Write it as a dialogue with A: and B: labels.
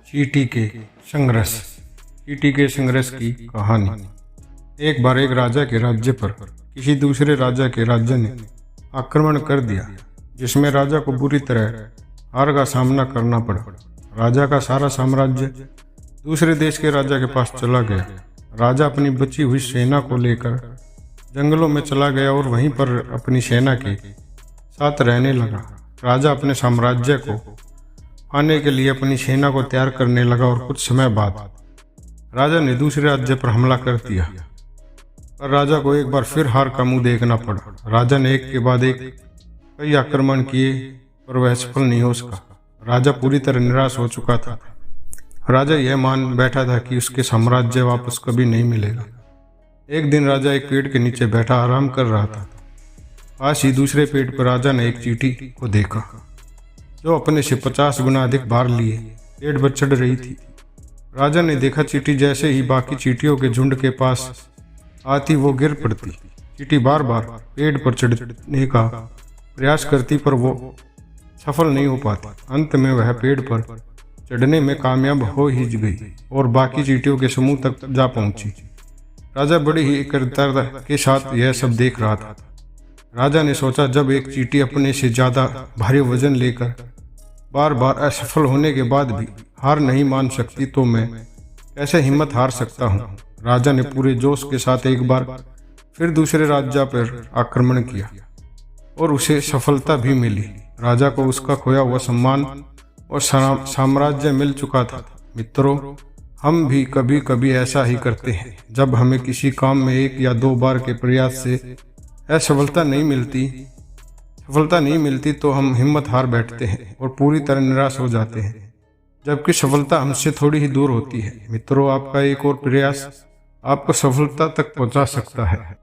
A: चींटी के संघर्ष। चींटी के संघर्ष की कहानी। एक बार एक राजा के राज्य पर किसी दूसरे राजा के राज्य ने आक्रमण कर दिया, जिसमें राजा को बुरी तरह हार का सामना करना पड़ा। राजा का सारा साम्राज्य दूसरे देश के राजा के पास चला गया। राजा अपनी बची हुई सेना को लेकर जंगलों में चला गया और वहीं पर अपनी सेना के साथ रहने लगा। राजा अपने साम्राज्य को पाने के लिए अपनी सेना को तैयार करने लगा और कुछ समय बाद राजा ने दूसरे राज्य पर हमला कर दिया। पर राजा को एक बार फिर हार का मुंह देखना पड़ा। राजा ने एक के बाद एक कई आक्रमण किए, पर वह सफल नहीं हो सका। राजा पूरी तरह निराश हो चुका था। राजा यह मान बैठा था कि उसके साम्राज्य वापस कभी नहीं मिलेगा। एक दिन राजा एक पेड़ के नीचे बैठा आराम कर रहा था। पास ही दूसरे पेड़ पर राजा ने एक चींटी को देखा, जो अपने से 50 गुना अधिक भार लिए पेड़ पर चढ़ रही थी। राजा ने देखा, चींटी जैसे ही बाकी चींटियों के झुंड के पास आती वो गिर पड़ती। चींटी बार बार पेड़ पर चढ़ने का प्रयास करती, पर वो सफल नहीं हो पाती। अंत में वह पेड़ पर चढ़ने में कामयाब हो ही गई और बाकी चींटियों के समूह तक जा पहुंची। राजा बड़ी ही एकाग्रता के साथ यह सब देख रहा था। राजा ने सोचा, जब एक चींटी अपने से ज्यादा भारी वजन लेकर बार बार असफल होने के बाद भी हार नहीं मान सकती, तो मैं कैसे हिम्मत हार सकता हूँ। राजा ने पूरे जोश के साथ एक बार फिर दूसरे राज्य पर आक्रमण किया और उसे सफलता भी मिली। राजा को उसका खोया हुआ सम्मान और साम्राज्य मिल चुका था। मित्रों, हम भी कभी कभी ऐसा ही करते हैं। जब हमें किसी काम में एक या दो बार के प्रयास से सफलता नहीं मिलती तो हम हिम्मत हार बैठते हैं और पूरी तरह निराश हो जाते हैं, जबकि सफलता हमसे थोड़ी ही दूर होती है। मित्रों, आपका एक और प्रयास आपको सफलता तक पहुंचा सकता है।